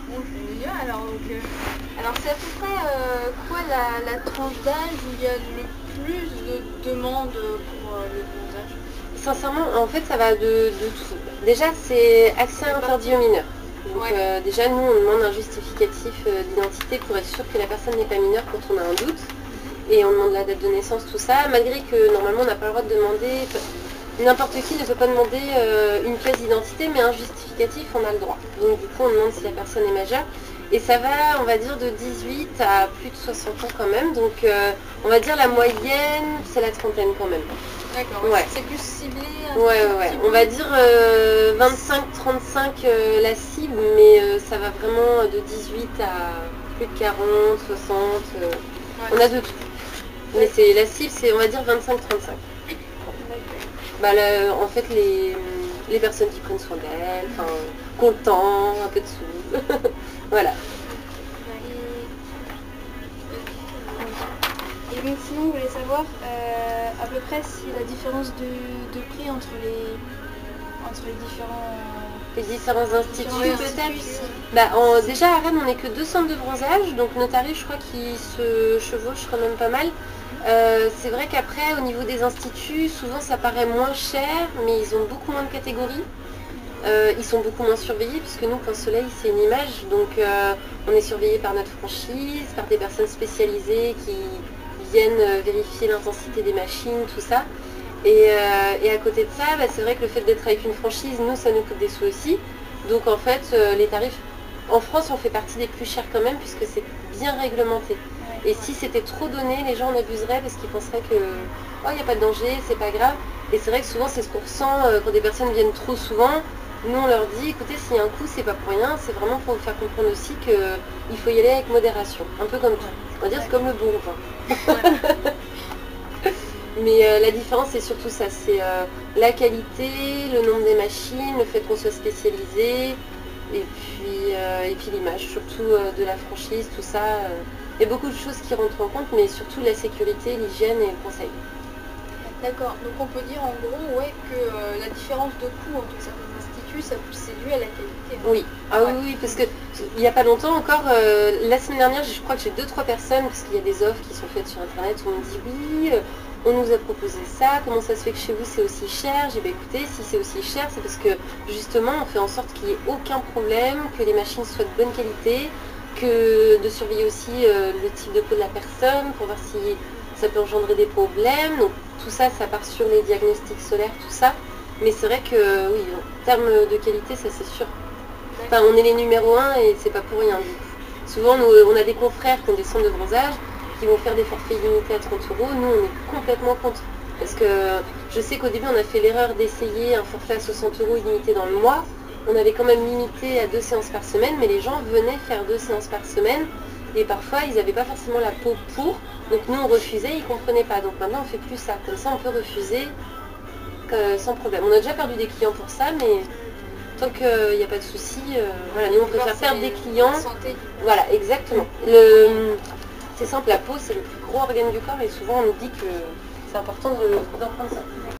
Bon, je vais dire, alors c'est à peu près quoi la tranche d'âge où il y a le plus de demandes pour le bronzage? Sincèrement, en fait, ça va de tout. Déjà, c'est accès interdit aux mineurs. Donc Ouais. déjà, nous, on demande un justificatif d'identité pour être sûr que la personne n'est pas mineure quand on a un doute. Et on demande la date de naissance, tout ça, malgré que normalement, on n'a pas le droit de demander... N'importe qui ne peut pas demander une pièce d'identité, mais un justificatif, on a le droit. Donc du coup, on demande si la personne est majeure. Et ça va, on va dire, de 18 à plus de 60 ans quand même. Donc on va dire la moyenne, c'est la trentaine quand même. D'accord, Ouais. c'est plus ciblé. Ouais. On va dire 25-35 la cible, mais ça va vraiment de 18 à plus de 40, 60. Ouais. On a de tout. Mais c'est la cible, c'est on va dire 25-35. Bah, en fait, les personnes qui prennent soin d'elles, enfin, contents, un peu de sous. Voilà. Et donc sinon, vous voulez savoir à peu près si la différence de prix entre les différents... Les différents instituts peut-être. instituts. Bah, déjà à Rennes, on n'est que 2 centres de bronzage, donc nos tarifs, je crois qu'ils se chevauchent quand même pas mal. C'est vrai qu'après, au niveau des instituts, souvent ça paraît moins cher, mais ils ont beaucoup moins de catégories. Ils sont beaucoup moins surveillés, puisque nous, Point Soleil, c'est une image, donc on est surveillé par notre franchise, par des personnes spécialisées qui viennent vérifier l'intensité des machines, tout ça. Et à côté de ça, bah, c'est vrai que le fait d'être avec une franchise, nous, ça nous coûte des sous aussi. Donc en fait, les tarifs, en France, on fait partie des plus chers quand même, puisque c'est bien réglementé. Et si c'était trop donné, les gens en abuseraient parce qu'ils penseraient que oh, il n'y a pas de danger, c'est pas grave. Et c'est vrai que souvent, c'est ce qu'on ressent quand des personnes viennent trop souvent. Nous, on leur dit, écoutez, s'il y a un coup, c'est pas pour rien, c'est vraiment pour vous faire comprendre aussi qu'il faut y aller avec modération. Un peu comme tout. On va dire c'est comme le bon vin. Mais la différence, c'est surtout ça, c'est la qualité, le nombre des machines, le fait qu'on soit spécialisé, et puis l'image, surtout de la franchise, tout ça. Il y a beaucoup de choses qui rentrent en compte, mais surtout la sécurité, l'hygiène et le conseil. D'accord, donc on peut dire en gros que la différence de coût entre certains instituts, c'est dû à la qualité. Hein. Oui, ah ouais. Oui, parce que il n'y a pas longtemps encore, la semaine dernière, je crois que j'ai 2-3 personnes, parce qu'il y a des offres qui sont faites sur internet, où on me dit oui, on nous a proposé ça, comment ça se fait que chez vous c'est aussi cher? J'ai dit bah écoutez, si c'est aussi cher, c'est parce que justement on fait en sorte qu'il n'y ait aucun problème, que les machines soient de bonne qualité, que de surveiller aussi le type de peau de la personne pour voir si ça peut engendrer des problèmes. Donc tout ça, ça part sur les diagnostics solaires, tout ça. Mais c'est vrai que oui, en termes de qualité, ça c'est sûr. Enfin, on est les numéros 1 et c'est pas pour rien. Souvent, on a des confrères qui ont des centres de bronzage qui vont faire des forfaits limités à 30 euros. Nous, on est complètement contre. Parce que je sais qu'au début, on a fait l'erreur d'essayer un forfait à 60 euros illimité dans le mois. On avait quand même limité à 2 séances par semaine, mais les gens venaient faire 2 séances par semaine. Et parfois, ils n'avaient pas forcément la peau pour. Donc nous, on refusait, ils ne comprenaient pas. Donc maintenant, on ne fait plus ça. Comme ça, on peut refuser sans problème. On a déjà perdu des clients pour ça, mais tant qu'il n'y a pas de souci, voilà, nous on préfère perdre des clients. Voilà, exactement. C'est simple, la peau c'est le plus gros organe du corps et souvent on nous dit que c'est important d'en prendre ça.